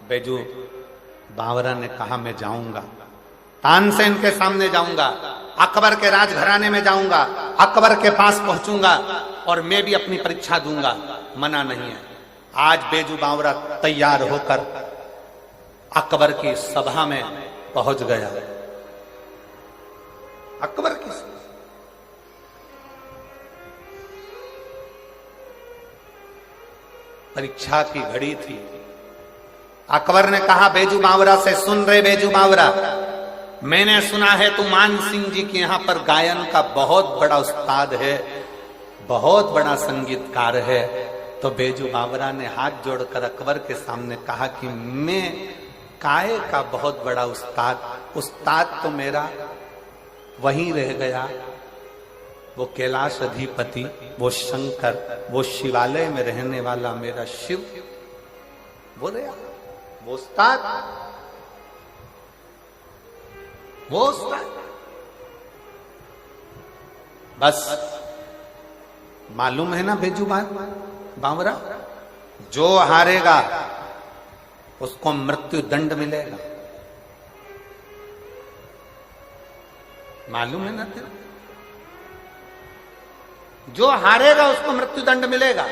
बैजू बावरा ने कहा मैं जाऊंगा, तानसेन के सामने जाऊंगा, अकबर के राजघराने में जाऊंगा, अकबर के पास पहुंचूंगा और मैं भी अपनी परीक्षा दूंगा। मना नहीं है। आज बैजू बावरा तैयार होकर अकबर की सभा में पहुंच गया। अकबर की परीक्षा की घड़ी थी। अकबर ने कहा बैजू बावरा से, सुन रहे बैजू बावरा, मैंने सुना है तू मान सिंह जी के यहां पर गायन का बहुत बड़ा उस्ताद है, बहुत बड़ा संगीतकार है। तो बैजू बावरा ने हाथ जोड़कर अकबर के सामने कहा कि मैं काय का बहुत बड़ा उस्ताद तो मेरा वहीं रह गया, वो कैलाश अधिपति, वो शंकर, वो शिवालय में रहने वाला मेरा शिव, वो रहा, वो उस्ताद, वो उस्ताद। बस मालूम है ना बैजू बावरा, जो हारेगा उसको मृत्यु दंड मिलेगा। मालूम है ना तेरे, जो हारेगा उसको मृत्यु दंड मिलेगा।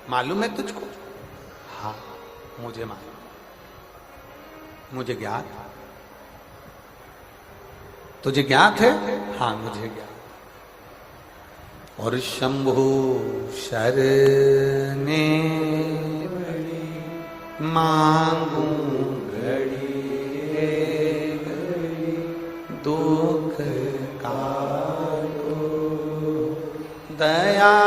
मालूम है तुझको? हाँ मुझे मालूम, मुझे ज्ञात। तुझे ज्ञात है? हाँ मुझे ज्ञात। और शंभु शरणे मांगू घड़ी दुख काटो, दया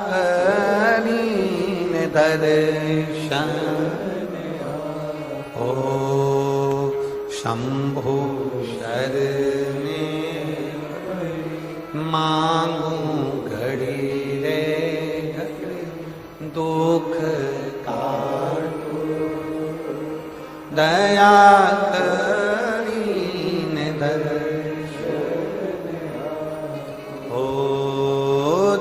करीन दर्शन हो। शंभु शरणे मांगू घड़ी रे दुख काटो, दया करीन दर्शन हो।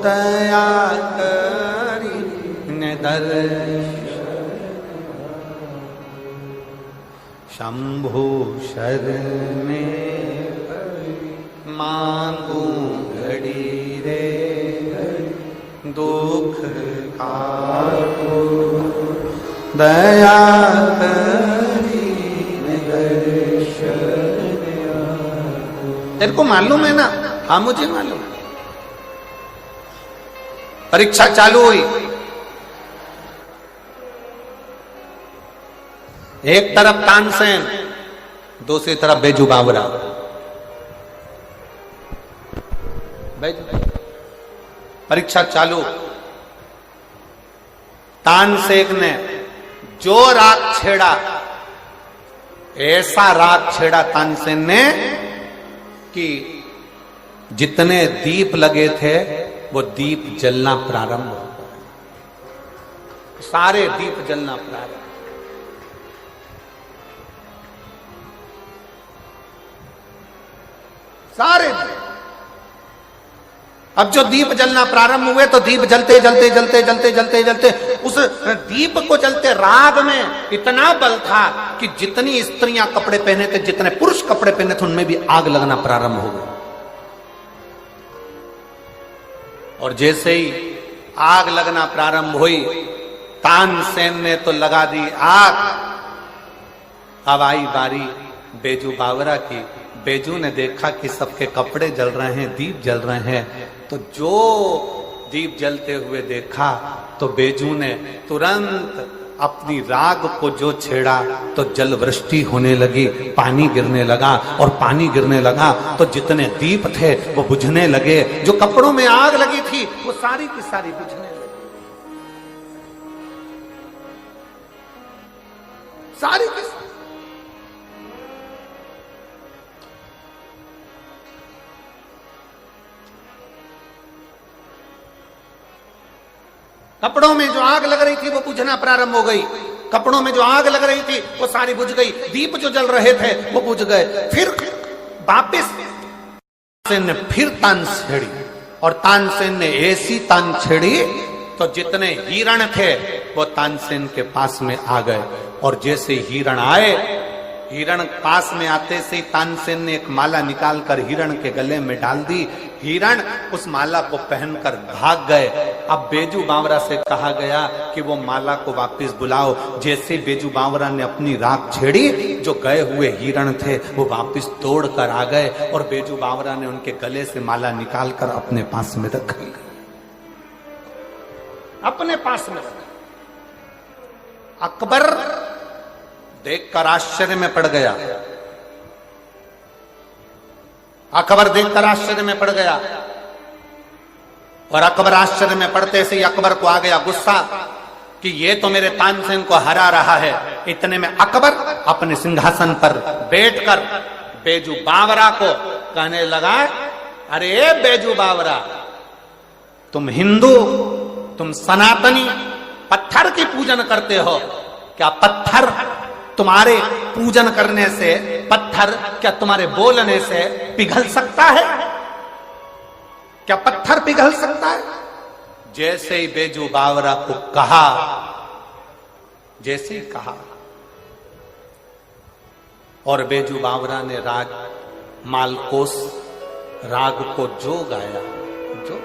दया करीन दर्शन। शंभु शरणे मांगू घड़ी रे दुख काटो, दया करीन दर्शन। तेरे को मालूम है ना? हाँ मुझे मालूम है। परीक्षा चालू हुई। एक तरफ तानसेन, दूसरी तरफ बैजू बावरा। परीक्षा चालू। तानसेन ने जो राग छेड़ा, ऐसा राग छेड़ा तानसेन ने कि जितने दीप लगे थे वो दीप जलना प्रारंभ हो गए। सारे दीप जलना प्रारंभ। सारे अब जो दीप जलना प्रारंभ हुए तो दीप जलते जलते जलते जलते जलते जलते उस दीप को जलते राग में इतना बल था कि जितनी स्त्रियां कपड़े पहने थे, जितने पुरुष कपड़े पहने थे, उनमें भी आग लगना प्रारंभ हो गई। और जैसे ही आग लगना प्रारंभ हुई, तानसेन ने तो लगा दी आग। अब आई बारी बैजू बावरा की। बैजू ने देखा कि सबके कपड़े जल रहे हैं, दीप जल रहे हैं, तो जो दीप जलते हुए देखा तो बैजू ने तुरंत अपनी राग को जो छेड़ा तो जल वृष्टि होने लगी, पानी गिरने लगा। और पानी गिरने लगा तो जितने दीप थे वो बुझने लगे। जो कपड़ों में आग लगी थी वो सारी की सारी बुझने लगी, सारी की सारी। कपड़ों में जो आग लग रही थी वो बुझना प्रारंभ हो गई। कपड़ों में जो आग लग रही थी वो सारी बुझ गई। दीप जो जल रहे थे वो बुझ गए। फिर वापिस तानसेन ने फिर तान छेड़ी, और तानसेन ने ऐसी तान छेड़ी तो जितने हिरण थे वो तानसेन के पास में आ गए। और जैसे हिरण आए, हिरण पास में आते से तानसेन ने एक माला निकालकर हिरण के गले में डाल दी। हिरण उस माला को पहनकर भाग गए। अब बेजू बावरा से कहा गया कि वो माला को वापस बुलाओ। जैसे बेजू बावरा ने अपनी राख छेड़ी, जो गए हुए हिरण थे वो वापस दौड़ कर आ गए और बेजू बावरा ने उनके गले से माला निकालकर अपने पास में रख ली, अपने पास में रख। अकबर देखकर आश्चर्य में पड़ गया। अकबर देखकर आश्चर्य में पड़ गया और अकबर आश्चर्य में पड़ते से ही अकबर को आ गया गुस्सा कि ये तो मेरे तानसेन को हरा रहा है। इतने में अकबर अपने सिंहासन पर बैठकर बेजू बावरा को कहने लगा, अरे बेजू बावरा, तुम हिंदू, तुम सनातनी पत्थर की पूजन करते हो। क्या पत्थर तुम्हारे पूजन करने से, पत्थर क्या तुम्हारे बोलने से पिघल सकता है? क्या पत्थर पिघल सकता है? जैसे ही बेजू बावरा को कहा, जैसे ही कहा, और बेजू बावरा ने राग मालकोस राग को जो गाया, जो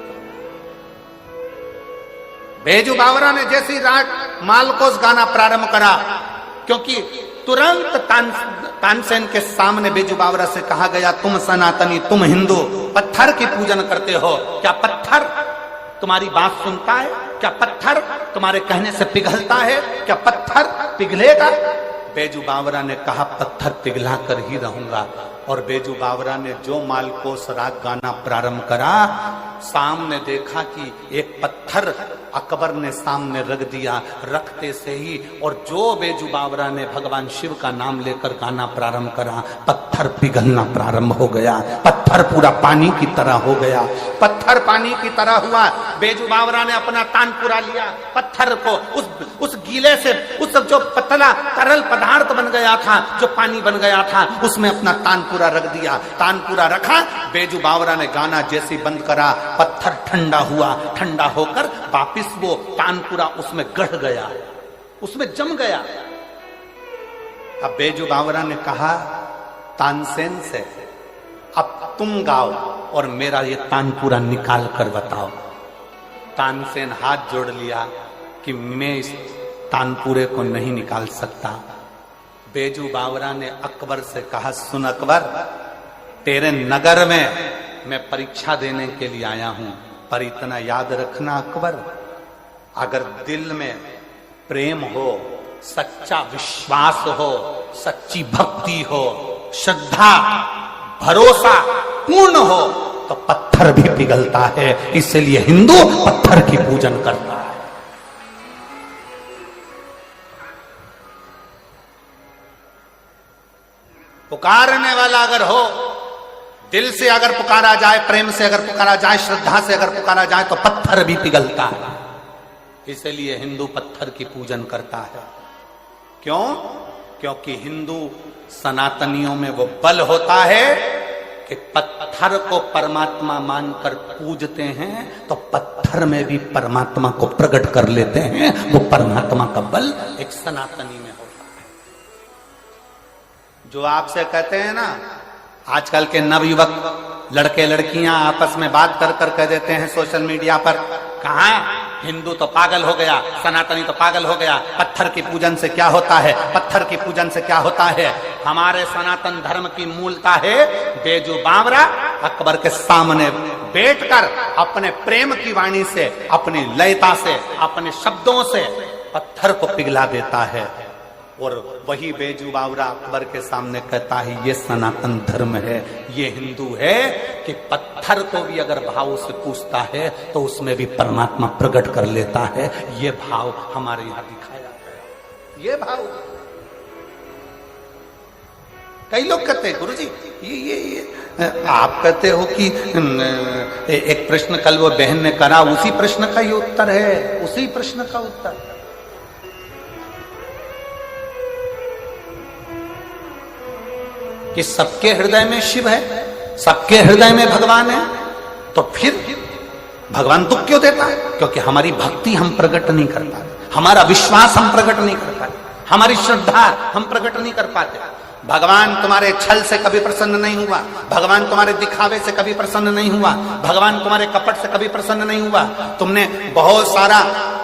बेजू बावरा ने जैसे ही राग मालकोस गाना प्रारंभ करा, क्योंकि तुरंत तानसेन के सामने बेजू बावरा से कहा गया, तुम सनातनी, तुम हिंदू पत्थर की पूजन करते हो। क्या पत्थर तुम्हारी बात सुनता है? क्या पत्थर तुम्हारे कहने से पिघलता है? क्या पत्थर पिघलेगा? बेजू बावरा ने कहा, पत्थर पिघला कर ही रहूंगा। और बेजू बावरा ने जो मालकोस राग गाना प्रारंभ करा, सामने देखा कि एक पत्थर अकबर ने सामने रख दिया। रखते से ही और जो बेजू बावरा ने भगवान शिव का नाम लेकर गाना प्रारंभ करा, पत्थर पिघलना प्रारंभ हो गया। पत्थर पूरा पानी की तरह हो गया। पत्थर पानी की तरह हुआ। बेजू बावरा ने अपना तानपुरा लिया, पत्थर को उस गीले से, उस जो पतला तरल पदार्थ बन गया था, जो पानी बन गया था, उसमें अपना तानपुरा रख दिया। तानपुरा रखा, बेजू बावरा ने गाना जैसे बंद करा, पत्थर ठंडा हुआ। ठंडा होकर वापिस वो तानपुरा उसमें गढ़ गया, उसमें जम गया। अब बेजू बावरा ने कहा तानसेन से, अब तुम गाओ और मेरा ये तानपुरा निकाल कर बताओ। तानसेन हाथ जोड़ लिया कि मैं इस तानपुरे को नहीं निकाल सकता। बेजू बावरा ने अकबर से कहा, सुन अकबर, तेरे नगर में मैं परीक्षा देने के लिए आया हूं, पर इतना याद रखना अकबर, अगर दिल में प्रेम हो, सच्चा विश्वास हो, सच्ची भक्ति हो, श्रद्धा भरोसा पूर्ण हो, तो पत्थर भी पिघलता है। इसलिए हिंदू पत्थर की पूजन करता है। पुकारने वाला अगर हो, दिल से अगर पुकारा जाए, प्रेम से अगर पुकारा जाए, श्रद्धा से अगर पुकारा जाए, तो पत्थर भी पिघलता है। इसलिए हिंदू पत्थर की पूजन करता है। क्यों? क्योंकि हिंदू सनातनियों में वो बल होता है कि पत्थर को परमात्मा मानकर पूजते हैं, तो पत्थर में भी परमात्मा को प्रकट कर लेते हैं। वो परमात्मा का बल एक सनातनी में होता है। जो आपसे कहते हैं ना, आजकल के नवयुवक लड़के लड़कियां आपस में बात कर कर कह देते हैं सोशल मीडिया पर, कहा हिंदू तो पागल हो गया, सनातनी तो पागल हो गया, पत्थर की पूजन से क्या होता है, पत्थर की पूजन से क्या होता है। हमारे सनातन धर्म की मूलता है, बेजू बावरा अकबर के सामने बैठकर अपने प्रेम की वाणी से, अपनी लयता से, अपने शब्दों से पत्थर को पिघला देता है। और वही बेजू बावरा अकबर के सामने कहता है, ये सनातन धर्म है, ये हिंदू है, कि पत्थर को भी अगर भाव से पूछता है तो उसमें भी परमात्मा प्रकट कर लेता है। ये भाव हमारे यहां दिखाया गया। ये भाव कई लोग कहते हैं, गुरुजी ये आप कहते हो कि एक प्रश्न कल वो बहन ने करा, उसी प्रश्न का ये उत्तर है, उसी प्रश्न का उत्तर। कि सबके हृदय में शिव है, सबके हृदय में भगवान है, तो फिर भगवान दुख क्यों देता है? क्योंकि हमारी भक्ति हम प्रकट नहीं कर पाते। हमारा विश्वास हम प्रकट नहीं कर पाते, हमारी श्रद्धा हम प्रकट नहीं कर पाते। भगवान तुम्हारे छल से कभी प्रसन्न नहीं हुआ, भगवान तुम्हारे दिखावे से कभी प्रसन्न नहीं हुआ, भगवान तुम्हारे कपट से कभी प्रसन्न नहीं हुआ। तुमने बहुत सारा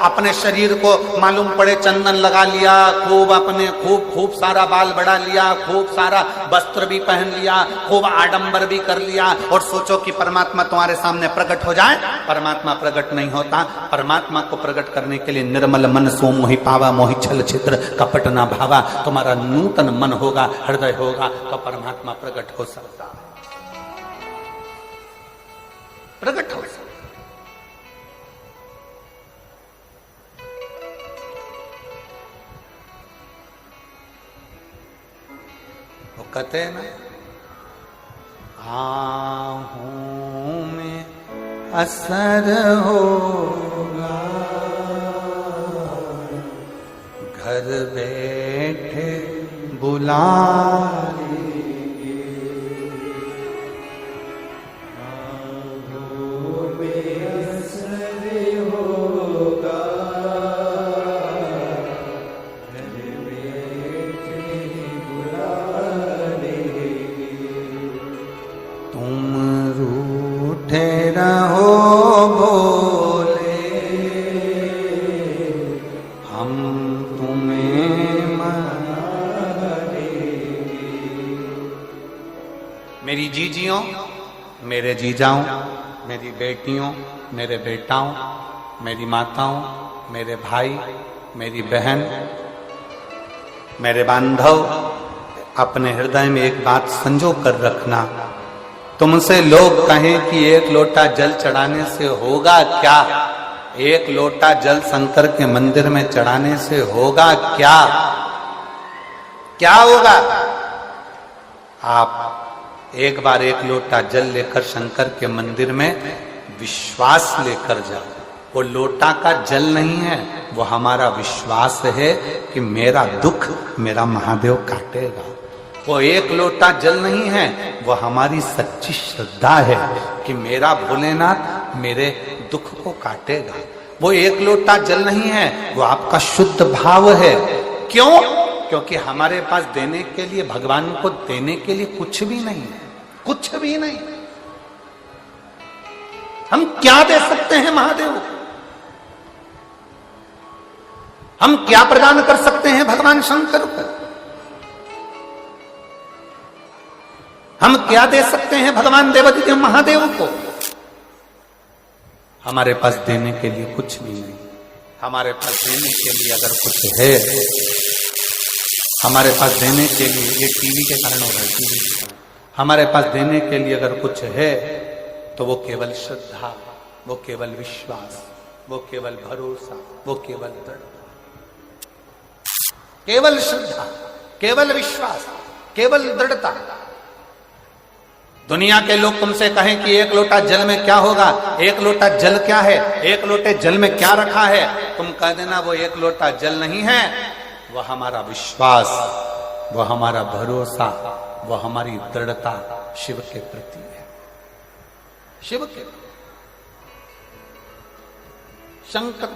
अपने शरीर को मालूम पड़े चंदन लगा लिया, खूब अपने खूब सारा बाल बढ़ा लिया, खूब सारा वस्त्र भी पहन लिया, खूब आडंबर भी कर लिया और सोचो कि परमात्मा तुम्हारे सामने प्रकट हो जाए। परमात्मा प्रकट नहीं होता। परमात्मा को प्रकट करने के लिए निर्मल मन सो मोहि पावा, मोहि छल छिद्र कपट ना भावा। तुम्हारा नूतन मन होगा, हृदय होगा, तो परमात्मा प्रकट हो सकता है, प्रकट हो सकता। वो कहते हैं ना, आहूं में असर होगा, घर बैठे बुला लेंगे, आहूं में असर होगा, घर बैठे बुला लेंगे। तुम रूठे रहो भोले, हम तुम्हें मना लेंगे। मेरी जीजियों, मेरे जीजाओं, मेरी बेटियों, मेरे बेटाओं, मेरी माताओं, मेरे भाई, मेरी बहन, मेरे बांधव, अपने हृदय में एक बात संजो कर रखना। तुमसे लोग कहें कि एक लोटा जल चढ़ाने से होगा क्या, एक लोटा जल शंकर के मंदिर में चढ़ाने से होगा क्या, क्या होगा? आप एक बार एक लोटा जल लेकर शंकर के मंदिर में विश्वास लेकर जाओ। वो लोटा का जल नहीं है, वो हमारा विश्वास है कि मेरा दुख मेरा महादेव काटेगा। वो एक लोटा जल नहीं है, वो हमारी सच्ची श्रद्धा है कि मेरा भोलेनाथ मेरे दुख को काटेगा। वो एक लोटा जल नहीं है, वो आपका शुद्ध भाव है। क्यों? क्योंकि हमारे पास देने के लिए, भगवान को देने के लिए कुछ भी नहीं है, कुछ भी नहीं। हम क्या दे सकते हैं महादेव को? हम क्या प्रदान कर सकते हैं भगवान शंकर को? हम क्या दे सकते हैं भगवान देवादिदेव महादेव को? हमारे पास देने के लिए कुछ भी नहीं। हमारे पास देने के लिए अगर कुछ है, हमारे पास देने के लिए, ये टीवी के कारण हो रहा है, टीवी के कारण, हमारे पास देने के लिए अगर कुछ है तो वो केवल श्रद्धा, वो केवल विश्वास, वो केवल भरोसा, वो केवल दृढ़ता। केवल श्रद्धा, केवल विश्वास, केवल दृढ़ता। दुनिया के लोग तुमसे कहें कि एक लोटा जल में क्या होगा, एक लोटा जल क्या है, एक लोटे जल में क्या रखा है, तुम कह देना वो एक लोटा जल नहीं है, वो हमारा विश्वास, वो हमारा भरोसा, वो हमारी दृढ़ता शिव के प्रति है। शिव के, शंकर।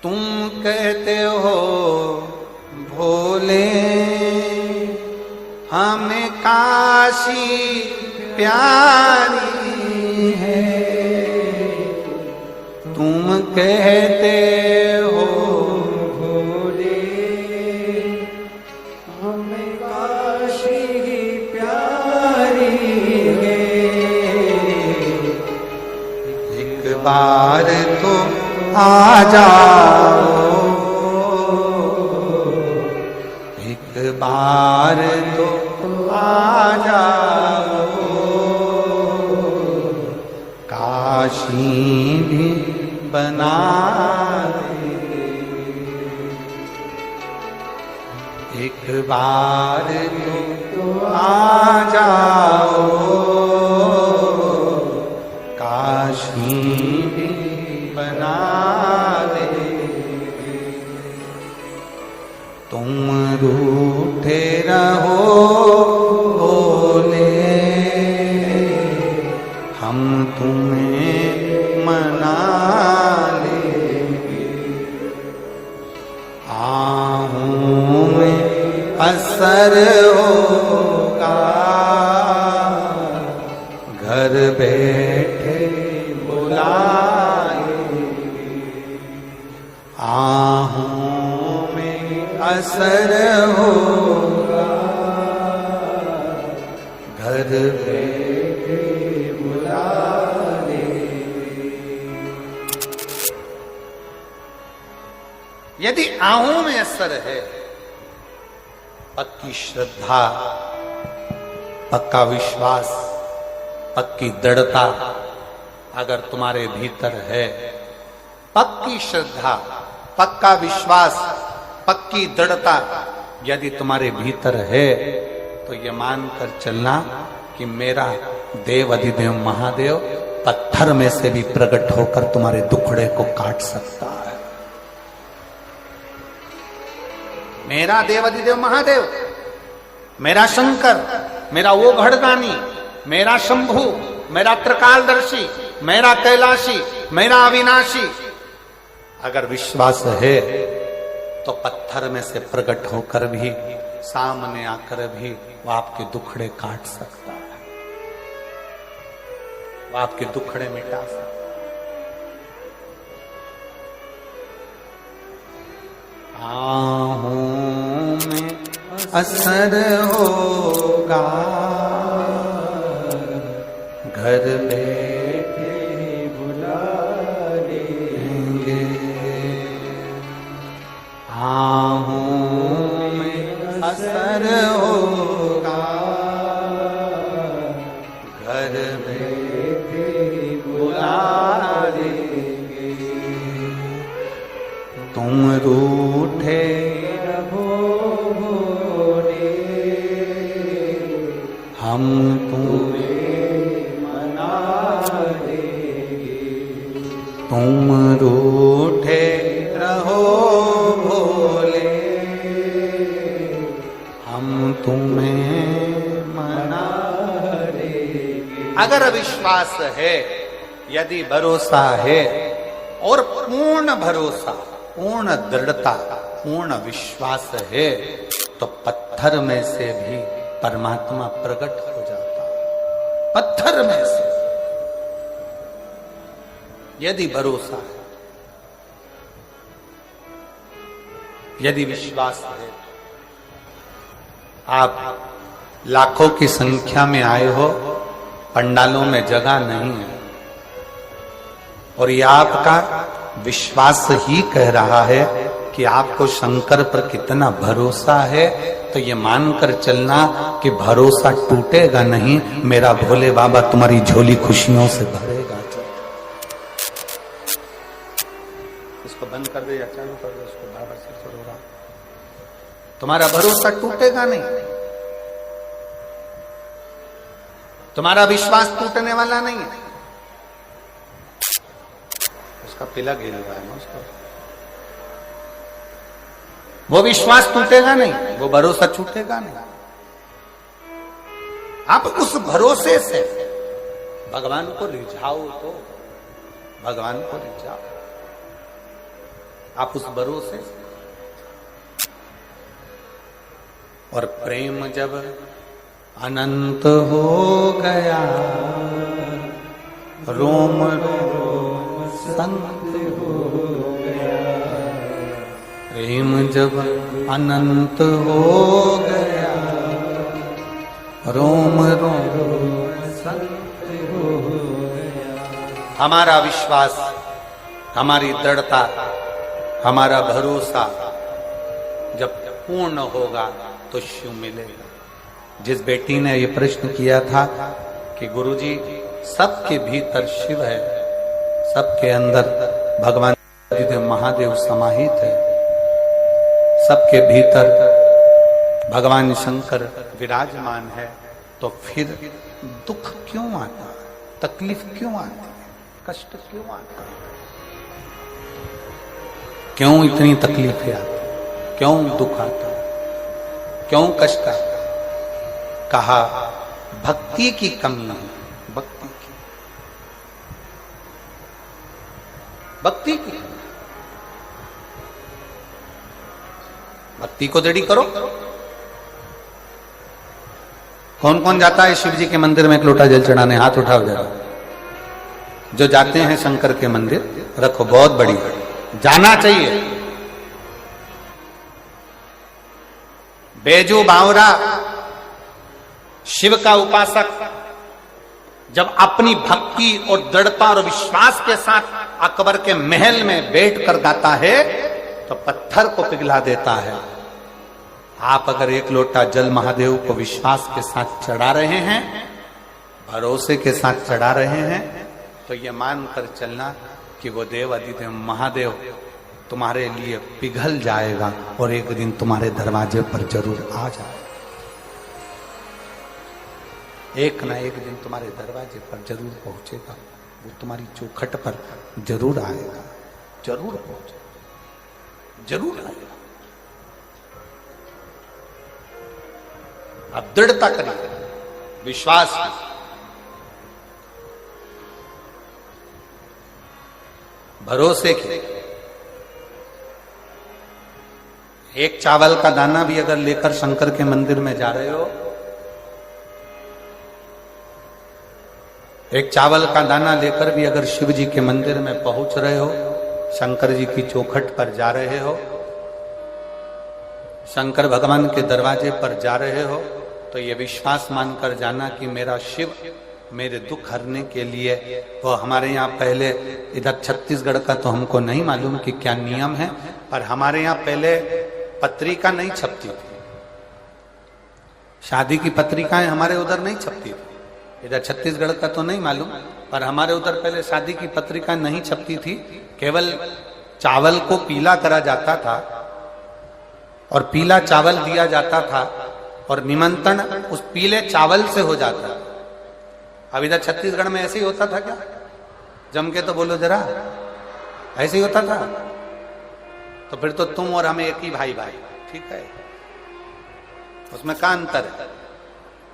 तुम कहते हो भोले हमें काशी प्यारी है, तुम कहते हो भोले हमें काशी प्यारी है, एक बार तो आ जाओ, एक बार तो आ जाओ, काशी भी बना दे, एक बार तो आ जाओ, काशी भी बना दे। तुम रूठे रहो भोले, हम तुम्हें मना आहूं में असर होगा, घर बैठे बुलाए। आहूं में असर होगा, घर बैठे बुलाए। यदि आहूं में असर है, पक्की श्रद्धा, पक्का विश्वास, पक्की दृढ़ता अगर तुम्हारे भीतर है, पक्की श्रद्धा, पक्का विश्वास, पक्की दृढ़ता यदि तुम्हारे भीतर है, तो ये मानकर चलना कि मेरा देव अधिदेव महादेव पत्थर में से भी प्रकट होकर तुम्हारे दुखड़े को काट सकता है। मेरा देव अधिदेव महादेव, मेरा शंकर, मेरा वो घड़गानी, मेरा शंभु, मेरा त्रिकालदर्शी, मेरा कैलाशी, मेरा अविनाशी, अगर विश्वास है तो पत्थर में से प्रकट होकर भी, सामने आकर भी वो आपके दुखड़े काट सकता है, वो आपके दुखड़े मिटा सकता है। आहूं में असर होगा, घर बैठे बुला लेंगे। आहूं में असर होगा, घर बैठे बुला लेंगे। तुम रूठे हम तुम्हें मना देंगे। तुम रूठे रहो भोले, हम तुम्हें मना देंगे। अगर विश्वास है, यदि भरोसा है, और पूर्ण भरोसा, पूर्ण दृढ़ता, पूर्ण विश्वास है, तो पत्थर में से भी परमात्मा प्रकट हो जाता है। पत्थर में से यदि भरोसा है, यदि विश्वास है। आप लाखों की संख्या में आए हो, पंडालों में जगह नहीं है, और ये आपका विश्वास ही कह रहा है कि आपको शंकर पर कितना भरोसा है, तो ये मानकर चलना कि भरोसा टूटेगा नहीं, मेरा भोले बाबा तुम्हारी झोली खुशियों से भरेगा। इसको बंद कर दे या चालू कर दे, इसको बाबा से हो रहा, तुम्हारा भरोसा टूटेगा नहीं, तुम्हारा विश्वास टूटने वाला नहीं है। उसका पिला गिर रहा है ना, उसको वो विश्वास टूटेगा नहीं, वो भरोसा छूटेगा नहीं। आप उस भरोसे से भगवान को रिझाओ, तो भगवान को रिझाओ आप उस भरोसे से। और प्रेम जब अनंत हो गया, रोम रोम संत हो गया। प्रेम जब अनंत हो गया, रोम रोम संत हो गया। हमारा विश्वास, हमारी दृढ़ता, हमारा भरोसा जब पूर्ण होगा तो शिव मिलेगा। जिस बेटी ने ये प्रश्न किया था कि गुरुजी सबके भीतर शिव है, सबके अंदर भगवान महादेव समाहित है, सबके भीतर भगवान शंकर विराजमान है, तो फिर दुख क्यों आता है, तकलीफ क्यों आती है, कष्ट क्यों आता है, क्यों इतनी तकलीफें आती, क्यों दुख आता, क्यों कष्ट आता? कहा भक्ति की कमी है, भक्ति की, भक्ति की। भक्ति को दृढ़ करो। कौन कौन जाता है शिव जी के मंदिर में एक लोटा जल चढ़ाने? हाथ उठाओ जरा। जो जाते हैं शंकर के मंदिर, रखो, बहुत बड़ी, जाना चाहिए। बैजू बावरा शिव का उपासक जब अपनी भक्ति और दृढ़ता और विश्वास के साथ अकबर के महल में बैठकर गाता है तो पत्थर को पिघला देता है। आप अगर एक लोटा जल महादेव को विश्वास के साथ चढ़ा रहे हैं, भरोसे के साथ चढ़ा रहे हैं, तो यह मानकर चलना कि वो देव अधिदेव महादेव तुम्हारे लिए पिघल जाएगा और एक दिन तुम्हारे दरवाजे पर जरूर आ जाएगा। एक ना एक दिन तुम्हारे दरवाजे पर जरूर पहुंचेगा, वो तुम्हारी चौखट पर जरूर आएगा, जरूर पहुंचेगा, जरूर आएगा। अब दृढ़ता करिए, विश्वास, भरोसे के। एक चावल का दाना भी अगर लेकर शंकर के मंदिर में जा रहे हो, एक चावल का दाना लेकर भी अगर शिव जी के मंदिर में पहुंच रहे हो, शंकर जी की चौखट पर जा रहे हो, शंकर भगवान के दरवाजे पर जा रहे हो, तो ये विश्वास मानकर जाना कि मेरा शिव मेरे दुख हरने के लिए, वो हमारे यहाँ पहले, इधर छत्तीसगढ़ का तो हमको नहीं मालूम कि क्या नियम है, पर हमारे यहाँ पहले पत्रिका नहीं छपती थी, शादी की पत्रिकाएं हमारे उधर नहीं छपती थी। इधर छत्तीसगढ़ का तो नहीं मालूम, पर हमारे उधर पहले शादी की पत्रिका नहीं छपती थी। केवल चावल को पीला करा जाता था और पीला चावल दिया जाता था और निमंत्रण उस पीले चावल से हो जाता था। अब इधर छत्तीसगढ़ में ऐसे ही होता था क्या? जम के तो बोलो जरा, ऐसे ही होता था? तो फिर तो तुम और हमें एक ही भाई भाई, ठीक है, उसमें क्या अंतर है?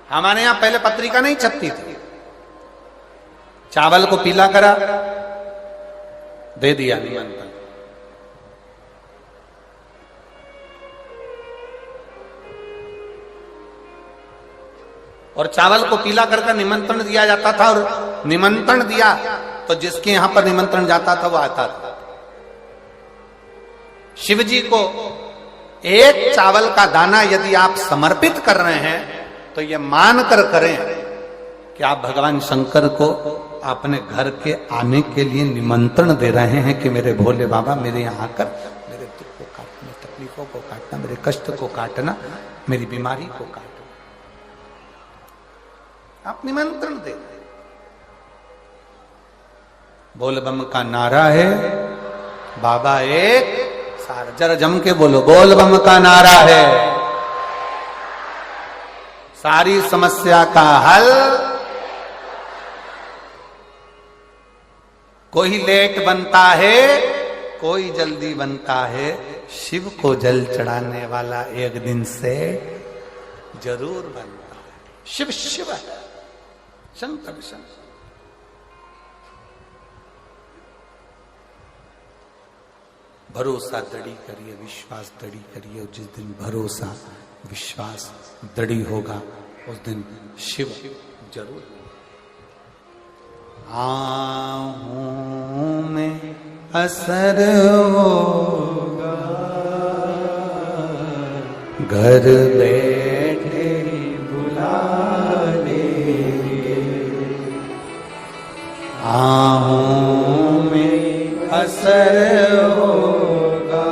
हमारे यहां पहले पत्रिका नहीं छपती थी, चावल को पीला करा, दे दिया निमंत्रण। और चावल को पीला करके निमंत्रण दिया जाता था, और निमंत्रण दिया तो जिसके यहां पर निमंत्रण जाता था वो आता था। शिव जी को एक चावल का दाना यदि आप समर्पित कर रहे हैं तो ये मानकर करें कि आप भगवान शंकर को अपने घर के आने के लिए निमंत्रण दे रहे हैं कि मेरे भोले बाबा मेरे यहाँ आकर मेरे दुख को काटना, तकलीफों को काटना, मेरे कष्ट को काटना, मेरी बीमारी को काटना। आप निमंत्रण दे रहे हैं। बोल बम का नारा है, बाबा एक, सारा जरा जम के बोलो, बोल बम का नारा है, सारी समस्या का हल। कोई लेट बनता है, कोई जल्दी बनता है, शिव को जल चढ़ाने वाला एक दिन से जरूर बनता है। शिव शिव है, शंकर शंकर। भरोसा दृढ़ी करिए, विश्वास दृढ़ी करिए, और जिस दिन भरोसा विश्वास दृढ़ी होगा उस दिन शिव जरूर। आहों में असर होगा, घर बैठे बुला लेंगे, आहों में असर होगा,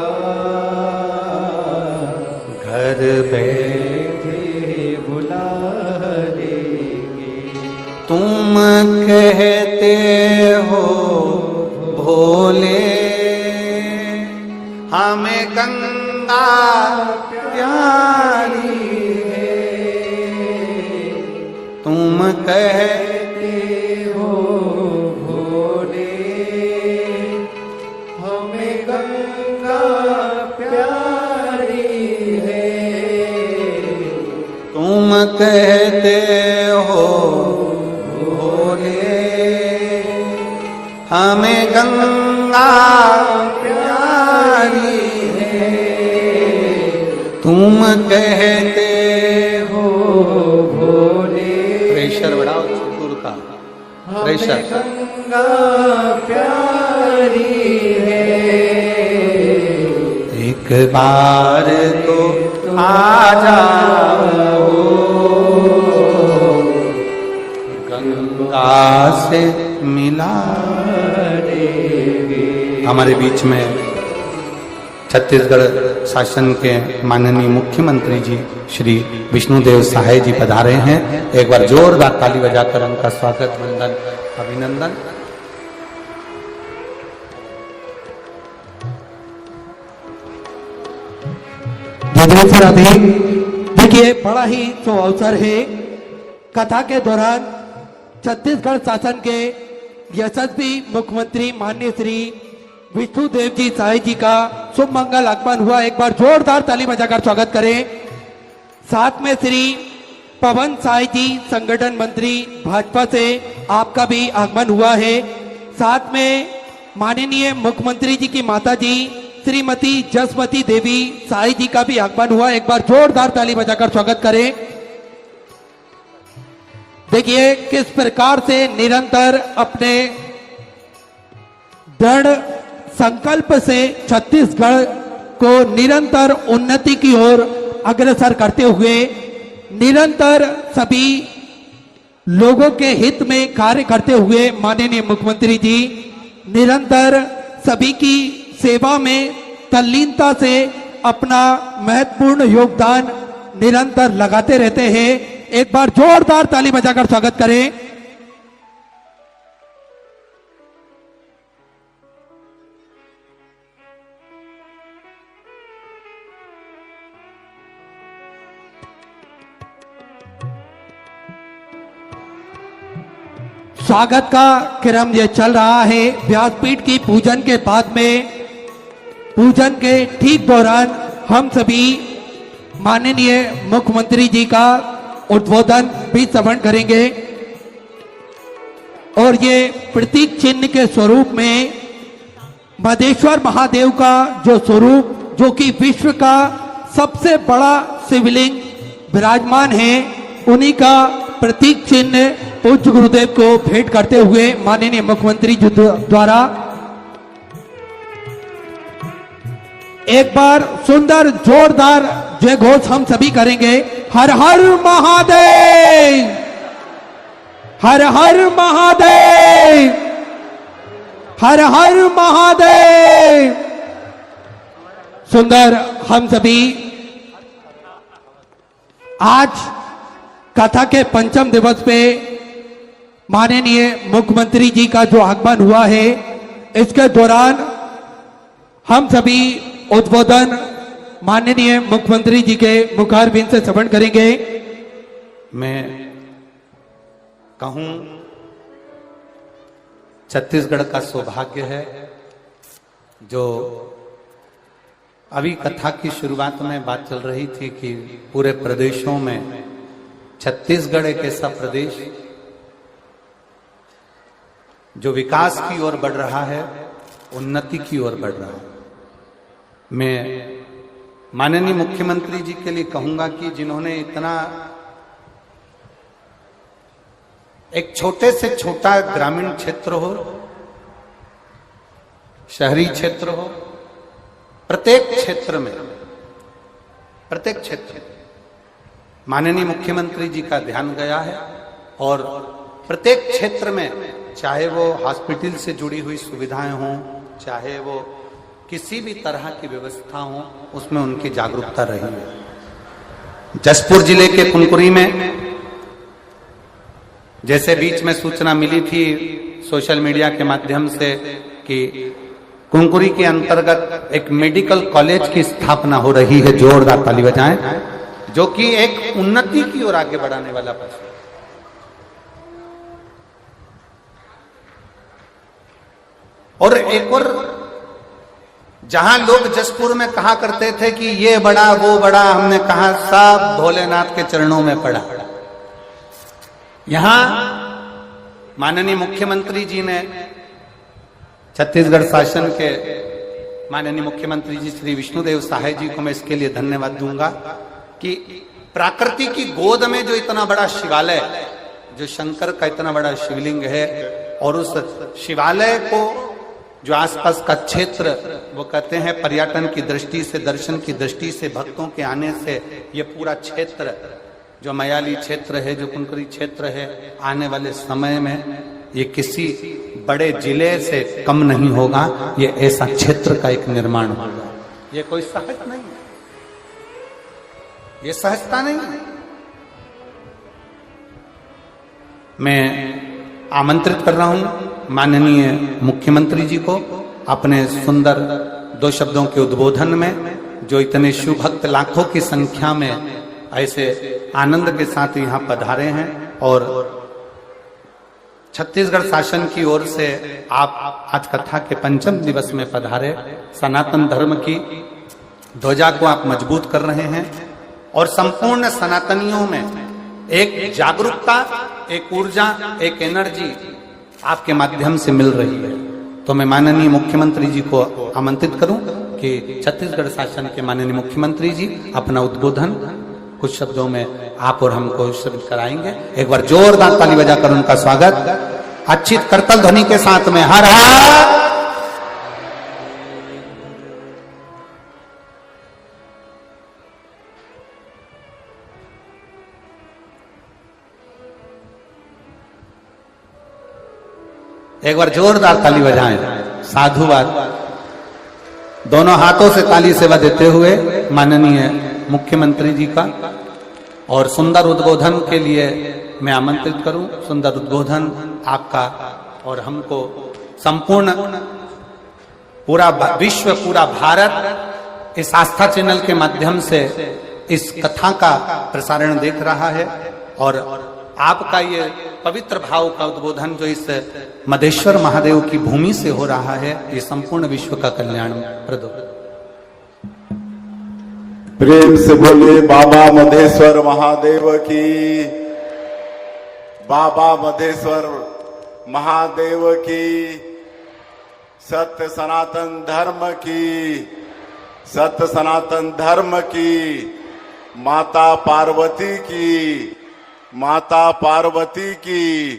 घर बैठे बुला लेंगे। तुम कहते हो भोले हमें गंगा प्यारी है, तुम कहते हो भोले हमें गंगा प्यारी है, तुम कहते हो भोले हमें गंगा प्यारी है, तुम कहते हो भोले। प्रेशर बढ़ाओ सुर का, प्रेशर। गंगा प्यारी है, एक बार तो आ जाओ, गंगा से मिला देंगे। हमारे बीच में छत्तीसगढ़ शासन के माननीय मुख्यमंत्री जी श्री विष्णुदेव साय जी पधारे हैं। एक बार जोरदार ताली बजाकर उनका स्वागत, वंदन, अभिनंदन। देखिए, बड़ा ही शुभ अवसर है। कथा के दौरान छत्तीसगढ़ शासन के यशस्वी मुख्यमंत्री माननीय श्री विष्णुदेव जी साय जी का शुभ मंगल आगमन हुआ। एक बार जोरदार ताली बजाकर स्वागत करें। साथ में श्री पवन साय जी संगठन मंत्री भाजपा से आपका भी आगमन हुआ है। साथ में माननीय मुख्यमंत्री जी की माता जी श्रीमती जसमती देवी साई जी का भी आगमन हुआ। एक बार जोरदार ताली बजाकर स्वागत करें। देखिए किस प्रकार से निरंतर अपने दृढ़ संकल्प से छत्तीसगढ़ को निरंतर उन्नति की ओर अग्रसर करते हुए निरंतर सभी लोगों के हित में कार्य करते हुए माननीय मुख्यमंत्री जी निरंतर सभी की सेवा में तल्लीनता से अपना महत्वपूर्ण योगदान निरंतर लगाते रहते हैं। एक बार जोरदार ताली बजाकर स्वागत करें। स्वागत का क्रम यह चल रहा है। व्यासपीठ की पूजन के बाद में पूजन के ठीक दौरान हम सभी माननीय मुख्यमंत्री जी का उद्बोधन भी श्रवण करेंगे और ये प्रतीक चिन्ह के स्वरूप में मधेश्वर महादेव का जो स्वरूप, जो कि विश्व का सबसे बड़ा शिवलिंग विराजमान है, उन्हीं का प्रतीक चिन्ह पूज्य गुरुदेव को भेंट करते हुए माननीय मुख्यमंत्री जी द्वारा एक बार सुंदर जोरदार जय घोष हम सभी करेंगे। हर हर महादेव, हर हर महादेव, हर हर महादेव। सुंदर हम सभी आज कथा के पंचम दिवस पे माननीय मुख्यमंत्री जी का जो आगमन हुआ है, इसके दौरान हम सभी उद्बोधन माननीय मुख्यमंत्री जी के मुखारबिंद से श्रवण करेंगे। मैं कहूं छत्तीसगढ़ का सौभाग्य है जो अभी कथा की शुरुआत में बात चल रही थी कि पूरे प्रदेशों में छत्तीसगढ़ एक ऐसा प्रदेश जो विकास की ओर बढ़ रहा है, उन्नति की ओर बढ़ रहा है। मैं माननीय मुख्यमंत्री जी के लिए कहूंगा कि जिन्होंने इतना एक छोटे से छोटा ग्रामीण क्षेत्र हो, शहरी क्षेत्र हो, प्रत्येक क्षेत्र में, प्रत्येक क्षेत्र माननीय मुख्यमंत्री जी का ध्यान गया है और प्रत्येक क्षेत्र में, चाहे वो हॉस्पिटल से जुड़ी हुई सुविधाएं हों, चाहे वो किसी भी तरह की व्यवस्था हो, उसमें उनकी जागरूकता रही है। जसपुर जिले के कुनकुरी में जैसे बीच में सूचना मिली थी सोशल मीडिया के माध्यम से कि कुनकुरी के अंतर्गत एक मेडिकल कॉलेज की स्थापना हो रही है, जोरदार ताली बजाएं, जो कि एक उन्नति की ओर आगे बढ़ाने वाला पक्ष है। और एक और जहां लोग जसपुर में कहा करते थे कि ये बड़ा वो बड़ा, हमने कहा सब भोलेनाथ के चरणों में पड़ा। यहां माननीय मुख्यमंत्री जी ने छत्तीसगढ़ शासन के माननीय मुख्यमंत्री जी श्री विष्णुदेव साय जी को मैं इसके लिए धन्यवाद दूंगा कि प्रकृति की गोद में जो इतना बड़ा शिवालय, जो शंकर का इतना बड़ा शिवलिंग है, और उस शिवालय को जो आसपास का क्षेत्र, वो कहते हैं पर्यटन की दृष्टि से, दर्शन की दृष्टि से, भक्तों के आने से ये पूरा क्षेत्र जो मयाली क्षेत्र है, जो कुनकुरी क्षेत्र है, आने वाले समय में ये किसी बड़े जिले से कम नहीं होगा। ये ऐसा क्षेत्र का एक निर्माण होगा। ये कोई सहज नहीं है, ये सहजता नहीं है। मैं आमंत्रित कर रहा हूं माननीय मुख्यमंत्री जी को अपने सुंदर 2 शब्दों के उद्बोधन में, जो इतने शिव भक्त लाखों की संख्या में ऐसे आनंद के साथ यहां पधारे हैं, और छत्तीसगढ़ शासन की ओर से आप आज कथा के 5वें दिवस में पधारे। सनातन धर्म की ध्वजा को आप मजबूत कर रहे हैं, और संपूर्ण सनातनियों में एक जागरूकता, एक ऊर्जा, एक एनर्जी आपके माध्यम से मिल रही है। तो मैं माननीय मुख्यमंत्री जी को आमंत्रित करूं कि छत्तीसगढ़ शासन के माननीय मुख्यमंत्री जी अपना उद्बोधन कुछ शब्दों में आप और हमको श्रवित कराएंगे। एक बार जोरदार ताली बजाकर उनका स्वागत अच्छी करतल ध्वनि के साथ में। हर हर। एक बार जोरदार ताली बजाएं। साधुवाद। दोनों हाथों से ताली सेवा देते हुए माननीय मुख्यमंत्री जी का, और सुंदर उद्बोधन के लिए मैं आमंत्रित करूं। सुंदर उद्बोधन आपका, और हमको संपूर्ण पूरा विश्व, पूरा भारत इस आस्था चैनल के माध्यम से इस कथा का प्रसारण देख रहा है, और आपका ये पवित्र भाव का उद्बोधन जो इस मधेश्वर महादेव की भूमि से हो रहा है, ये संपूर्ण विश्व का कल्याण प्रद हो। प्रेम से बोले बाबा मधेश्वर महादेव की, बाबा मधेश्वर महादेव की, सत्य सनातन धर्म की, सत्य सनातन धर्म की, माता पार्वती की, माता पार्वती की,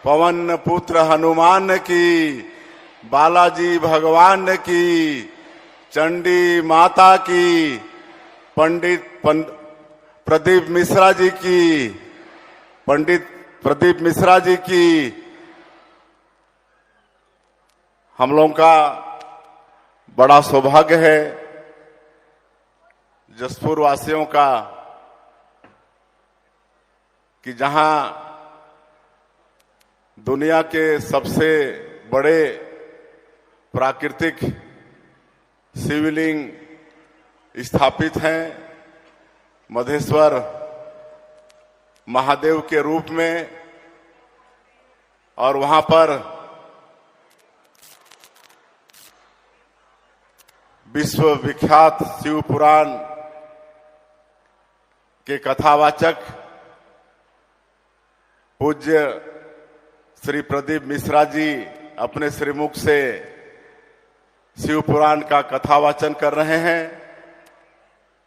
पवन पुत्र हनुमान की, बालाजी भगवान की, चंडी माता की, पंडित प्रदीप मिश्रा जी की, पंडित प्रदीप मिश्रा जी की, हम लोगों का बड़ा सौभाग्य है जसपुर वासियों का कि जहां दुनिया के सबसे बड़े प्राकृतिक शिवलिंग स्थापित हैं मधेश्वर महादेव के रूप में, और वहां पर विश्व विख्यात शिव पुराण के कथावाचक पूज्य श्री प्रदीप मिश्रा जी अपने श्रीमुख से शिव पुराण का कथावाचन कर रहे हैं,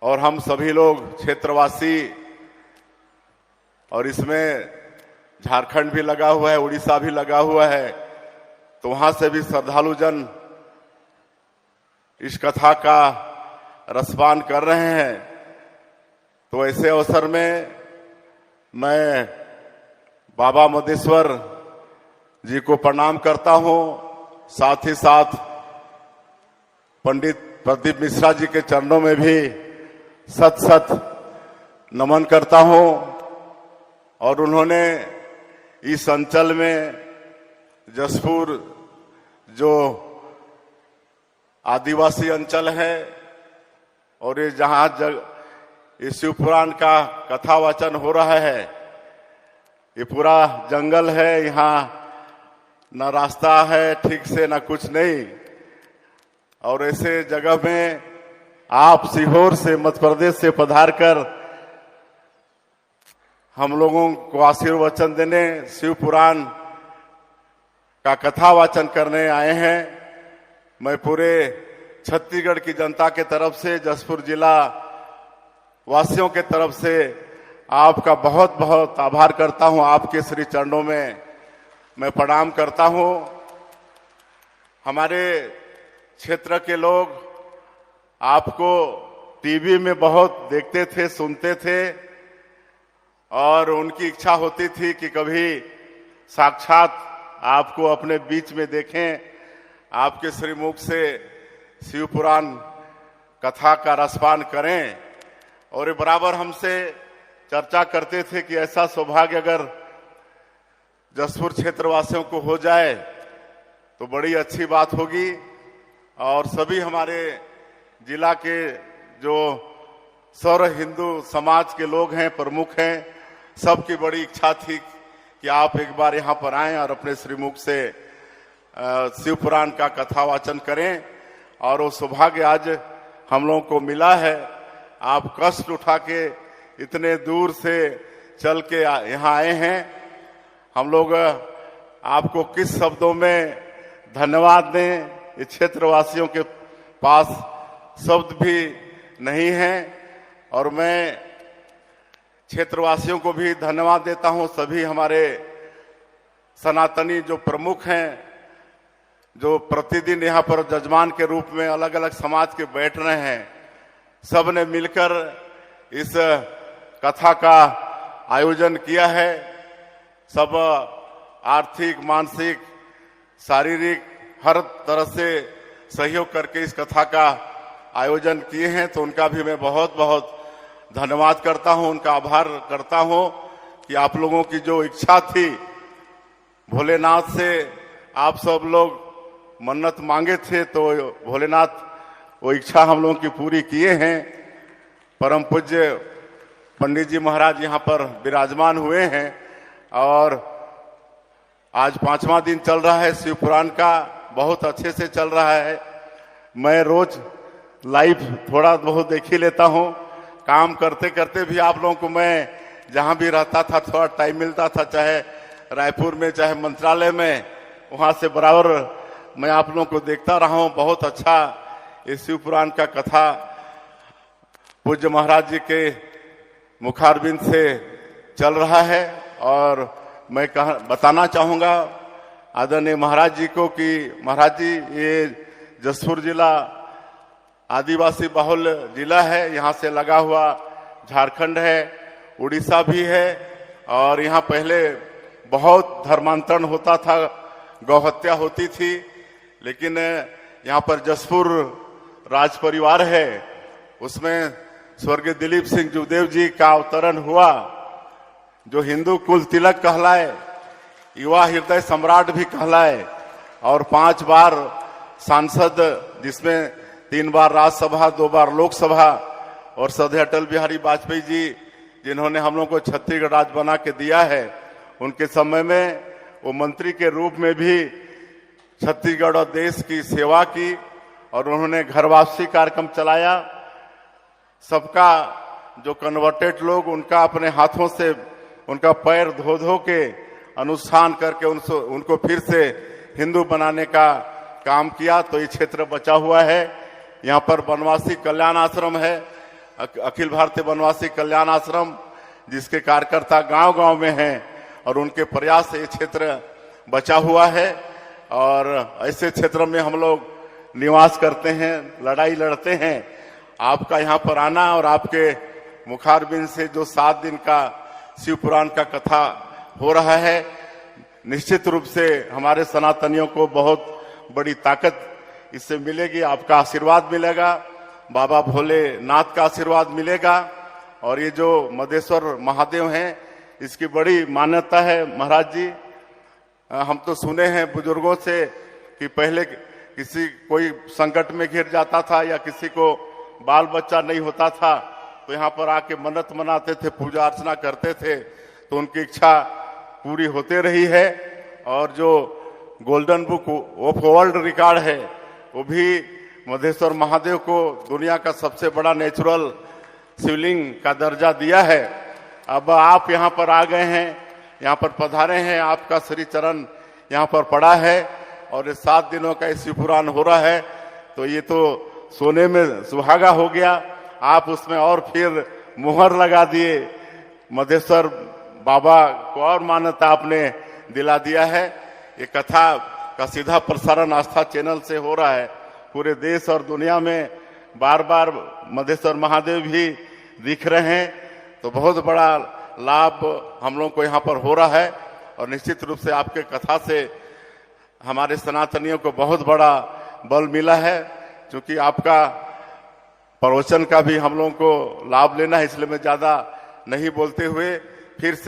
और हम सभी लोग क्षेत्रवासी, और इसमें झारखंड भी लगा हुआ है, उड़ीसा भी लगा हुआ है, तो वहां से भी श्रद्धालु जन इस कथा का रसपान कर रहे हैं। तो ऐसे अवसर में मैं बाबा मधेश्वर जी को प्रणाम करता हूं, साथ ही साथ पंडित प्रदीप मिश्रा जी के चरणों में भी सत सत नमन करता हूं। और उन्होंने इस अंचल में जसपुर जो आदिवासी अंचल है, और ये जहां इस शिव पुराण का कथावाचन हो रहा है, ये पूरा जंगल है, यहाँ न रास्ता है ठीक से, न कुछ नहीं, और ऐसे जगह में आप सीहोर से, मध्य प्रदेश से पधार कर हम लोगों को आशीर्वचन देने, शिव पुराण का कथावाचन करने आए हैं। मैं पूरे छत्तीसगढ़ की जनता के तरफ से, जसपुर जिला वासियों के तरफ से आपका बहुत बहुत आभार करता हूं। आपके श्री चरणों में मैं प्रणाम करता हूं। हमारे क्षेत्र के लोग आपको टीवी में बहुत देखते थे, सुनते थे और उनकी इच्छा होती थी कि कभी साक्षात आपको अपने बीच में देखें, आपके श्रीमुख से शिव पुराण कथा का रसपान करें। और ये बराबर हमसे चर्चा करते थे कि ऐसा सौभाग्य अगर जसपुर क्षेत्रवासियों को हो जाए तो बड़ी अच्छी बात होगी। और सभी हमारे जिला के जो सर्व हिंदू समाज के लोग हैं, प्रमुख हैं, सबकी बड़ी इच्छा थी कि आप एक बार यहाँ पर आएं और अपने श्रीमुख से शिव पुराण का कथा वाचन करें। और वो सौभाग्य आज हम लोगों को मिला है। आप कष्ट उठा के इतने दूर से चल के यहाँ आए हैं। हम लोग आपको किस शब्दों में धन्यवाद दें, इस क्षेत्रवासियों के पास शब्द भी नहीं हैं। और मैं क्षेत्रवासियों को भी धन्यवाद देता हूं। सभी हमारे सनातनी जो प्रमुख हैं, जो प्रतिदिन यहाँ पर जजमान के रूप में अलग अलग समाज के बैठ रहे हैं, सब ने मिलकर इस कथा का आयोजन किया है। सब आर्थिक, मानसिक, शारीरिक हर तरह से सहयोग करके इस कथा का आयोजन किए हैं। तो उनका भी मैं बहुत बहुत धन्यवाद करता हूं, उनका आभार करता हूं कि आप लोगों की जो इच्छा थी, भोलेनाथ से आप सब लोग मन्नत मांगे थे, तो भोलेनाथ वो इच्छा हम लोगों की पूरी किए हैं। परम पूज्य पंडित जी महाराज यहाँ पर विराजमान हुए हैं और आज 5वां दिन चल रहा है शिव पुराण का, बहुत अच्छे से चल रहा है। मैं रोज लाइव थोड़ा बहुत देख ही लेता हूँ। काम करते करते भी आप लोगों को मैं जहाँ भी रहता था, थोड़ा टाइम मिलता था, चाहे रायपुर में चाहे मंत्रालय में, वहाँ से बराबर मैं आप लोगों को देखता रहा हूँ। बहुत अच्छा इस शिव पुराण का कथा पूज्य महाराज जी के मुखारबिंद से चल रहा है। और मैं बताना चाहूँगा आदरणीय महाराज जी को कि महाराज जी, ये जसपुर जिला आदिवासी बहुल जिला है। यहाँ से लगा हुआ झारखंड है, उड़ीसा भी है। और यहाँ पहले बहुत धर्मांतरण होता था, गौहत्या होती थी, लेकिन यहाँ पर जसपुर राज परिवार है, उसमें स्वर्गीय दिलीप सिंह जुदेव जी का अवतरण हुआ, जो हिंदू कुल तिलक कहलाए, युवा हृदय सम्राट भी कहलाए और 5 बार सांसद, जिसमें 3 बार राज्यसभा, 2 बार लोकसभा, और सदैव अटल बिहारी वाजपेयी जी जिन्होंने हम लोग को छत्तीसगढ़ राज्य बना के दिया है, उनके समय में वो मंत्री के रूप में भी छत्तीसगढ़ और देश की सेवा की और उन्होंने घर वापसी कार्यक्रम चलाया। सबका जो कन्वर्टेड लोग, उनका अपने हाथों से उनका पैर धो धो के अनुष्ठान करके उनको फिर से हिंदू बनाने का काम किया। तो ये क्षेत्र बचा हुआ है। यहाँ पर वनवासी कल्याण आश्रम है, अखिल भारतीय वनवासी कल्याण आश्रम, जिसके कार्यकर्ता गांव-गांव में हैं और उनके प्रयास से ये क्षेत्र बचा हुआ है। और ऐसे क्षेत्र में हम लोग निवास करते हैं, लड़ाई लड़ते हैं। आपका यहाँ पर आना और आपके मुखारबिंद से जो 7 दिन का शिव पुराण का कथा हो रहा है, निश्चित रूप से हमारे सनातनियों को बहुत बड़ी ताकत इससे मिलेगी। आपका आशीर्वाद मिलेगा, बाबा भोलेनाथ का आशीर्वाद मिलेगा। और ये जो मदेश्वर महादेव हैं, इसकी बड़ी मान्यता है। महाराज जी, हम तो सुने हैं बुजुर्गों से कि पहले कोई संकट में घिर जाता था या किसी को बाल बच्चा नहीं होता था, तो यहाँ पर आके मन्नत मनाते थे, पूजा अर्चना करते थे, तो उनकी इच्छा पूरी होते रही है। और जो golden book of world record है, वो भी मधेश्वर महादेव को दुनिया का सबसे बड़ा नेचुरल शिवलिंग का दर्जा दिया है। अब आप यहाँ पर आ गए हैं, यहाँ पर पधारे हैं, आपका श्री चरण यहाँ पर पड़ा है और 7 दिनों का शिव पुराण हो रहा है। तो ये तो सोने में सुहागा हो गया, आप उसमें और फिर मुहर लगा दिए। मधेश्वर बाबा को और मान्यता आपने दिला दिया है। ये कथा का सीधा प्रसारण आस्था चैनल से हो रहा है। पूरे देश और दुनिया में बार बार मधेश्वर महादेव भी दिख रहे हैं, तो बहुत बड़ा लाभ हम लोग को यहाँ पर हो रहा है। और निश्चित रूप से आपके कथा से हमारे सनातनियों को बहुत बड़ा बल मिला है। क्योंकि आपका प्रवचन का भी हम लोगों को लाभ लेना है, इसलिए मैं ज्यादा नहीं बोलते हुए फिर से